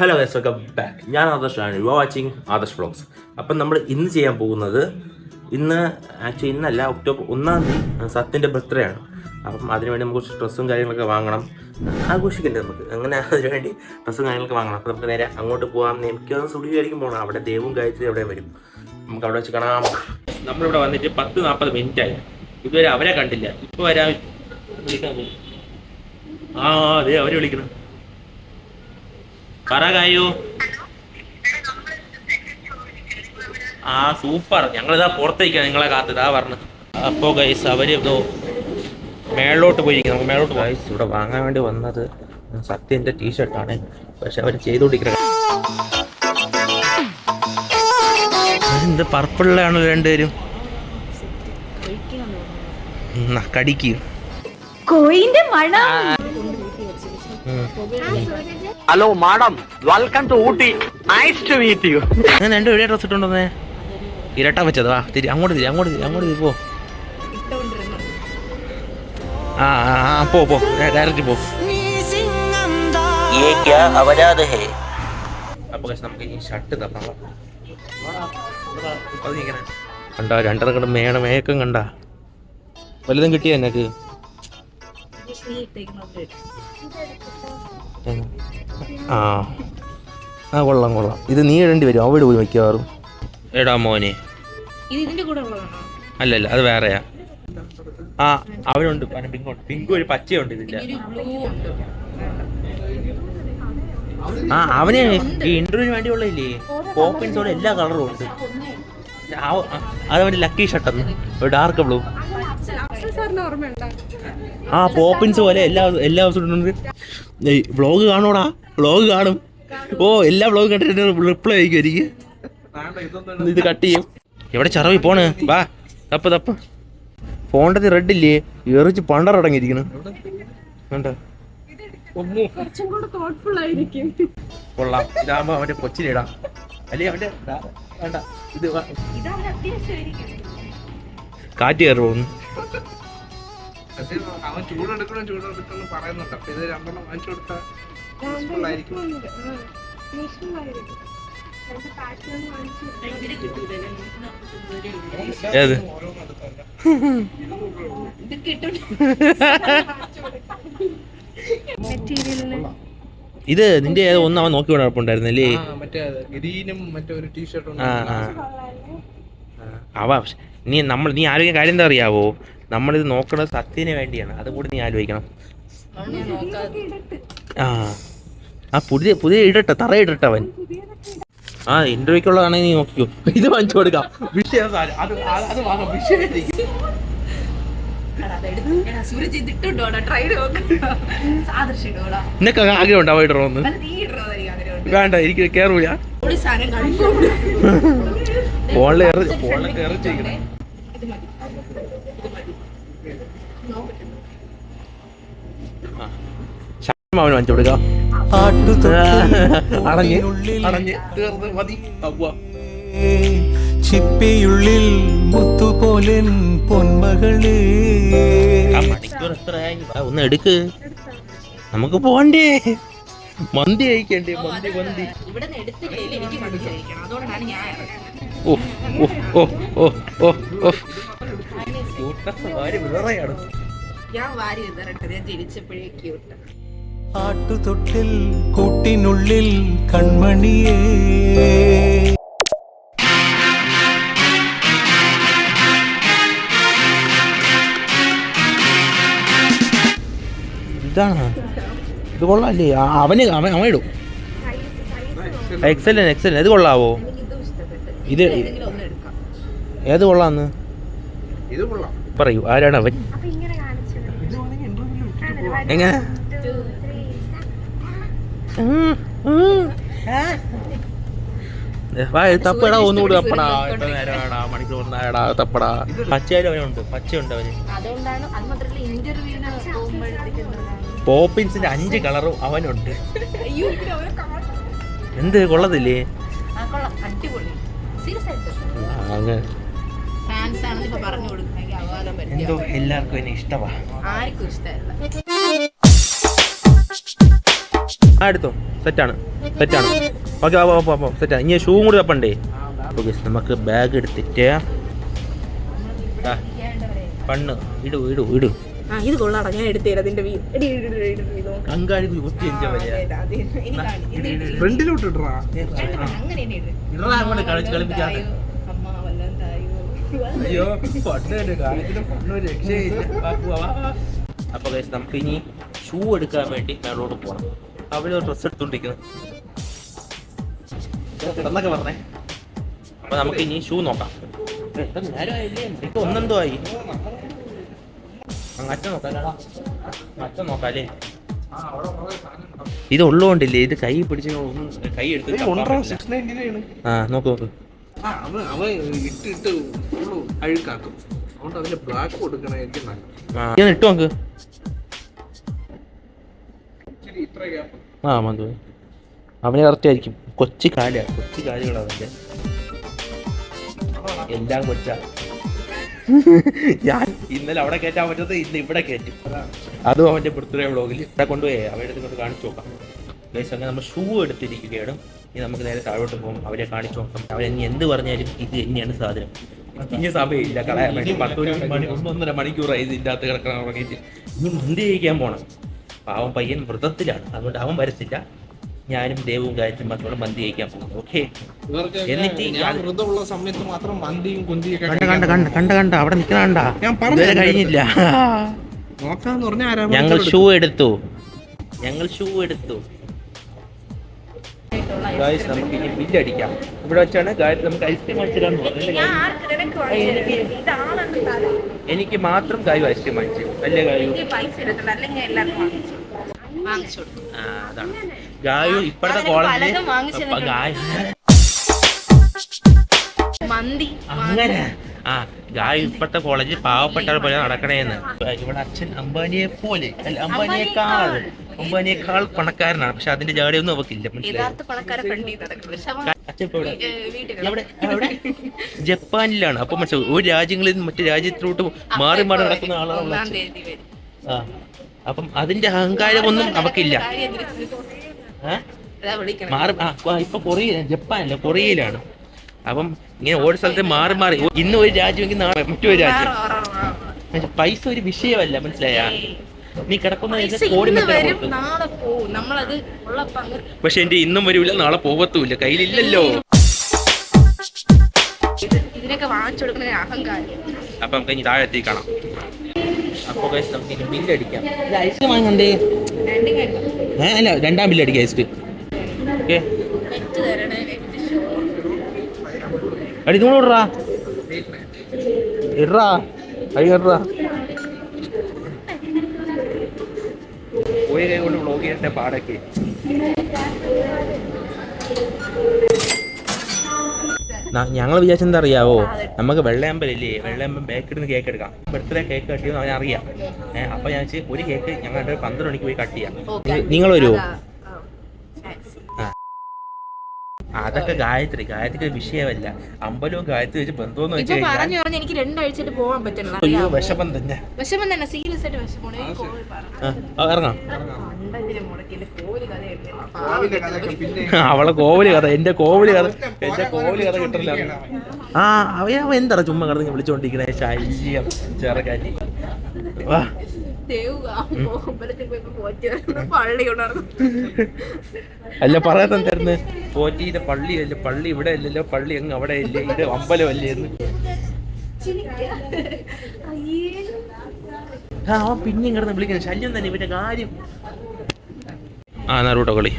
Hello guys, welcome back. ഞാൻ ആദർശാണ്. You are watching Adarsh vlogs. അപ്പം നമ്മൾ ഇന്ന് ചെയ്യാൻ പോകുന്നത് ഇന്നല്ല, ഒക്ടോബർ 1-ാം തീയതി സത്യൻ്റെ ബർത്ത്ഡേ ആണ്. അപ്പം അതിനുവേണ്ടി നമുക്ക് കുറച്ച് ഡ്രസ്സും കാര്യങ്ങളൊക്കെ വാങ്ങണം, ആഘോഷിക്കണ്ടേ നമുക്ക്. അങ്ങനെ അതിനുവേണ്ടി ഡ്രസ്സും കാര്യങ്ങളൊക്കെ വാങ്ങണം. അപ്പോൾ നമുക്ക് നേരെ അങ്ങോട്ട് പോകാം. എനിക്ക് സ്റ്റുഡിയോയിലായിരിക്കും പോകണം. അവിടെ ദേവും ഗായത്രി അവിടെ വരും. നമുക്ക് അവിടെ വെച്ച് കാണാം. നമ്മളിവിടെ വന്നിട്ട് 10-40 മിനിറ്റായി. ഇതുവരെ അവരെ കണ്ടില്ല. ഇപ്പോൾ വരാൻ വിളിക്കാൻ പോകും. അതെ അവരെ വിളിക്കണം. പറയോ. സൂപ്പർ. ഞങ്ങളിതാ പുറത്തേക്കാണ് നിങ്ങളെ കാത്തിതാ പറഞ്ഞു. അപ്പോൾ ഗൈസ് അവര് ഇതോ മേളിലോട്ട് പോയിരിക്കും. നമുക്ക് മേളിലോട്ട് ഗൈസ് ഇവിടെ വാങ്ങാൻ വേണ്ടി വന്നത് സത്യൻ്റെ ടീഷർട്ടാണ്. പക്ഷെ അവർ ചെയ്തുകൊണ്ടിരിക്കുന്നത് എന്ത് പർപ്പിളിലാണല്ലോ രണ്ടുപേരും. കടിക്കും കോയിന്റെ മണം. Hello madam, welcome to Ooty. Nice to meet you. അങ്ങനെ രണ്ടു എവിടെ ഡ്രസ് ഇട്ടുണ്ടോന്നേ ഇരട്ടാൻ വെച്ചത്. വാ തിരി അങ്ങോട്ട് പോ. പോ ഡയറക്റ്റ് പോ. അപ്പൊ നമുക്ക് ഈ ഷർട്ട് തരണം. കണ്ട രണ്ടെണ്ണം കണ്ട് മേക്കം കണ്ട വലുതും കിട്ടിയ എന്നക്ക്. കൊള്ളാം. ഇത് നീ ഇടേണ്ടി വരും. അവിടെ പോയി വയ്ക്കാറും. എടാ മോനെ, അല്ലല്ല അത് വേറെയാ. അവനുണ്ട് പിങ്ക് ഒരു പച്ചയുണ്ട് ഇതിന്റെ. അവന് ഈ ഇന്റർവ്യൂവിന് വേണ്ടിയുള്ളതില്ലേ പോപ്പിൻസോടെ എല്ലാ കളറും ഉണ്ട്. അതവന്റെ ലക്കി ഷർട്ടെന്ന് ഒരു ഡാർക്ക് ബ്ലൂ. പോപ്പിൻസ് പോലെ എല്ലാ ദിവസവും ഉണ്ട്. വ്ളോഗ് കാണോടാ, വ്ളോഗ് കാണും. എല്ലാ വ്ളോഗ് കണ്ടിട്ട് റിപ്ലൈ ആയിരിക്കും എനിക്ക്. ഇത് കട്ട് ചെയ്യും. എവിടെ ചറവി പോണ്? വാ തപ്പ്. ഫോണിന്റെ റെഡ് ഇല്ലേ എറിച്ച് പണ്ടറടങ്ങിയിരിക്കുന്നു. കണ്ടോ കൊള്ളാം. ഇതാകുമ്പോ അവന്റെ കൊച്ചിലിടാം. അല്ലേ അവന്റെ വേണ്ട. ഇത് കാറ്റ് കയറി പോകുന്നു. അവൻ ചൂടെടുക്കണം പറയുന്നുണ്ട്. അപ്പൊ ഇത് രണ്ടെണ്ണം വാങ്ങിച്ചു കൊടുത്താൽ ഏത് ഇത് നിന്റെ ഒന്നും അവൻ നോക്കി കുഴപ്പമുണ്ടായിരുന്നല്ലേ? ഗ്രീനും മറ്റൊരു ടീഷർട്ടും. നീ ആലോചിക്കുന്ന കാര്യം എന്താ അറിയാവോ? നമ്മളിത് നോക്കുന്നത് സത്യന് വേണ്ടിയാണ്. അതും കൂടി നീ ആലോചിക്കണം. പുതിയ ഇടട്ടെ, തറ ഇടട്ടെ അവൻ. ഇന്റർവ്യൂക്കുള്ളതാണെങ്കിൽ നീ നോക്കിക്കോ. ഇത് വാങ്ങിച്ചു കൊടുക്കാം. വിഷയം നിനക്ക് ആഗ്രഹം ഉണ്ടാവും ഇടണമെന്ന്? വേണ്ട, എനിക്ക് കേറൂല. ഫോണിൽ എറിച്ചിരിക്കണം. അവന് വാങ്ങിച്ചു കൊടുക്കാം. അടഞ്ഞ് തീർന്ന് മതി. ചിപ്പിയുള്ളിൽ മുത്തുപോലൻ പൊന്മകളെ. മണിക്കൂർ എത്രയായി? ഒന്ന് എടുക്ക്, നമുക്ക് പോണ്ടേ. മന്തി കഴിക്കണ്ടേ? മന്തി വേറെയാണ്. ആട്ടുതൊട്ടിൽ കൂട്ടിനുള്ളിൽ കൺമണിയേ. ഇതാണ് ഇത് കൊള്ളാല്ലേ? അവൻ ഇടും. എക്സലന്റ്. ഇത് കൊള്ളാവോ? ഇത് ഏത് കൊള്ളാന്ന് പറയൂ. ആരാണ് അവൻ? എങ്ങനെ തപ്പടാ? ഒന്നുകൂടി തപ്പടാ. നേരടാ മണിക്കൂർ നേരടാ തപ്പടാ. പച്ചയായാലും അവനുണ്ട്, പച്ചയുണ്ട് അവന്. പോപ്പിൻസിന്റെ 5 കളറും അവനുണ്ട്. എന്ത് കൊള്ളത്തില്ലേ? എന്തോ എല്ലാവർക്കും എന്നെ ഇഷ്ടമാ. അടുത്തോ സെറ്റാണ് ഓക്കെ സെറ്റാണ്. ഇനി ഷൂ കൂടി തപ്പണ്ടേ? ഓക്കെ, നമുക്ക് ബാഗ് എടുത്തിട്ട് പണ്ണ് ഇടൂ. ഇത് കൊള്ളാടാ, ഞാൻ എടുത്തേരാ അതിന്റെ അങ്കാടി ഫ്രണ്ടിലോട്ട് ഇടറാ. കളിച്ച് കളിപ്പിക്കാതെ. അയ്യോ അപ്പൊ നമുക്ക് ഇനി ഷൂ എടുക്കാൻ വേണ്ടി മേളോട്ട് പോകണം. അവര് ഡ്രസ്സ് എടുത്തോണ്ടിരിക്കുന്നത് കിടന്നൊക്കെ പറഞ്ഞേ. അപ്പൊ നമുക്ക് ഇനി ഷൂ നോക്കാം. ഒന്നെന്തോ ആയി അച്ഛൻ നോക്കാല്ലേ? ഇത് ഉള്ളതുകൊണ്ടില്ലേ ഇത് കൈ പിടിച്ച് കൈ എടുത്ത് നോക്ക് അവ ഇട്ടിട്ട് അഴുക്കാക്കും. അതുകൊണ്ട് അതിന്റെ ബ്ലാക്ക് കൊടുക്കണേ എനിക്ക് നല്ലത്. ഇട്ട് നോക്ക്. ഇത്ര ഗ്യാപ്പ്. മതി. അവന് കറക്റ്റ് ആയിരിക്കും. കൊച്ചു കാലുകളാണ് അവന്റെ. എല്ലാം കൊച്ചാ. ഞാൻ ഇന്നലെ അവിടെ കയറ്റാൻ പറ്റത് ഇന്ന് ഇവിടെ കയറ്റും. അതും അവന്റെ ബർത്ത്ഡേ വ്ളോഗിൽ ഇവിടെ കൊണ്ടുപോയി അവരുടെ കൊണ്ട് കാണിച്ചു നോക്കാം. അങ്ങനെ നമ്മൾ ഷൂ എടുത്തിരിക്കുകയാണ്. ഇനി നമുക്ക് നേരെ താഴോട്ട് പോകും. അവരെ കാണിച്ചു നോക്കാം. അവരെനി എന്ത് പറഞ്ഞാലും ഇത് തന്നെയാണ് സാധനം. ഇനി സമയമില്ല കളയാൻ വേണ്ടി. 1.5 മണിക്കൂറായി ഇതിൻ്റെ അകത്ത് കിടക്കണം തുടങ്ങിയിട്ട്. ഇനി മന്തി കഴിക്കാൻ പോകണം. പാവം പയ്യൻ വ്രതത്തിലാണ്, അതുകൊണ്ട് അവൻ വരത്തില്ല. ഞാനും ദേവും ഗായത്രി മാത്രം മന്തി കഴിക്കാൻ പോകും. ഓക്കെ, എന്നിട്ട് വ്രതമുള്ള സമയത്ത് മാത്രം മന്തിയും കുന്തിയൊക്കെ കണ്ട അവിടെ നിൽക്കണ ഞാൻ പറഞ്ഞു കഴിഞ്ഞില്ല. നോക്കാന്ന് പറഞ്ഞാൽ ഞങ്ങൾ ഷൂ എടുത്തു. ഗായ്സ് നമുക്ക് ഇനി ബില്ലടിക്കാം. ഇവിടെ വെച്ചാണ് ഗായത്രി നമുക്ക് ഐസ്ക്രീം വാങ്ങിച്ചിടാന്ന് പറഞ്ഞു. എനിക്ക് മാത്രം ഗായു ഐസ്ക്രീം വാങ്ങിച്ചു. അല്ലേ ഗായു? അതാണ് ഗായു ഇപ്പോഴത്തെ കോളേജിൽ അങ്ങനെ ഗായു ഇപ്പോഴത്തെ കോളേജിൽ പാവപ്പെട്ടവർ പോലെ നടക്കണേന്ന്. ഇവിടെ അച്ഛൻ അംബാനിയെക്കാൾ പണക്കാരനാണ്. പക്ഷെ അതിന്റെ ജാടിയൊന്നും അവക്കില്ല. അച്ഛൻ ഇപ്പൊ ഇവിടെ ജപ്പാനിലാണ്. അപ്പൊ മനസ്സിലാവും ഒരു രാജ്യങ്ങളിൽ നിന്ന് മറ്റു രാജ്യത്തിലോട്ട് മാറി നടക്കുന്ന ആളാണ്. അപ്പം അതിന്റെ അഹങ്കാരമൊന്നും അവക്കില്ല. ഇപ്പൊ ജപ്പാനല്ല കൊറിയയിലാണ്. അപ്പം ഇങ്ങനെ ഓരോ സ്ഥലത്ത് മാറി ഇന്ന് ഒരു രാജ്യമെങ്കിൽ നാളെ മറ്റൊരു രാജ്യം. പൈസ ഒരു വിഷയമല്ല, മനസ്സിലായ? നീ കിടക്കുന്ന കോടി പക്ഷെ എന്റെ ഇന്നും വരില്ല, നാളെ പോകത്തുമില്ല, കയ്യിലില്ലല്ലോ. അപ്പൊ നമുക്ക് ഇനി താഴെ എത്തി കാണാം. അപ്പൊ നമുക്ക് ഇനി ബില്ലടിക്കാം. ഐസ്ക്രീം വാങ്ങണ്ടേ? അല്ല, 2ാം ബില്ലടിക്കാം ഐസ്ക്രീം. ഓക്കെ, അടി നിങ്ങൾ ഇടറാ ഒരു കൈ കൊണ്ട് വ്ളോഗ് ചെയ്യേണ്ട പാടൊക്കെ. ഞങ്ങൾ വിചാരിച്ചെന്താ അറിയാവോ, നമുക്ക് വെള്ളയമ്പലല്ലേ, വെള്ളയമ്പലം ബേക്കറിന്ന് കേക്ക് എടുക്കാം. ബർത്ത്ഡേ കേക്ക് കട്ട് ചെയ്യുന്ന അവനറിയാം. അപ്പൊ ഞാൻ ഒരു കേക്ക് ഞങ്ങളുടെ 12 മണിക്ക് പോയി കട്ട് ചെയ്യാം. നിങ്ങൾ വരുമോ? അതൊക്കെ ഗായത്രിക്ക് വിഷയമല്ല. അമ്പലവും ഗായത്രി വെച്ച് ബന്ധമെന്ന് വെച്ചാൽ എനിക്ക് 2 ആഴ്ചയായിട്ട് പോകാൻ പറ്റില്ല. വിഷമം തന്നെ സീരിയസ് ആയിട്ട് ഇറങ്ങാം. അവളെ കോവില് കഥ, എന്റെ കോവില് കഥ കിട്ടില്ല. അവൻ എന്താ ചുമ്മാ കിടന്ന് വിളിച്ചോണ്ടിരിക്കണേ? ശല്യം ചെറുകാറ്റി. അല്ല, പറയാത്തന്നെ പോറ്റിയുടെ പള്ളിയല്ലേ, പള്ളി ഇവിടെ അല്ലല്ലോ, പള്ളി അങ്ങ് അവിടെ അല്ലേ, ഇത് അമ്പലമല്ലേ എന്ന്. അവൻ പിന്നെയും കിടന്ന് വിളിക്കണം. ശല്യം തന്നെ ഇവന്റെ കാര്യം. നറൂട്ടോ കളി.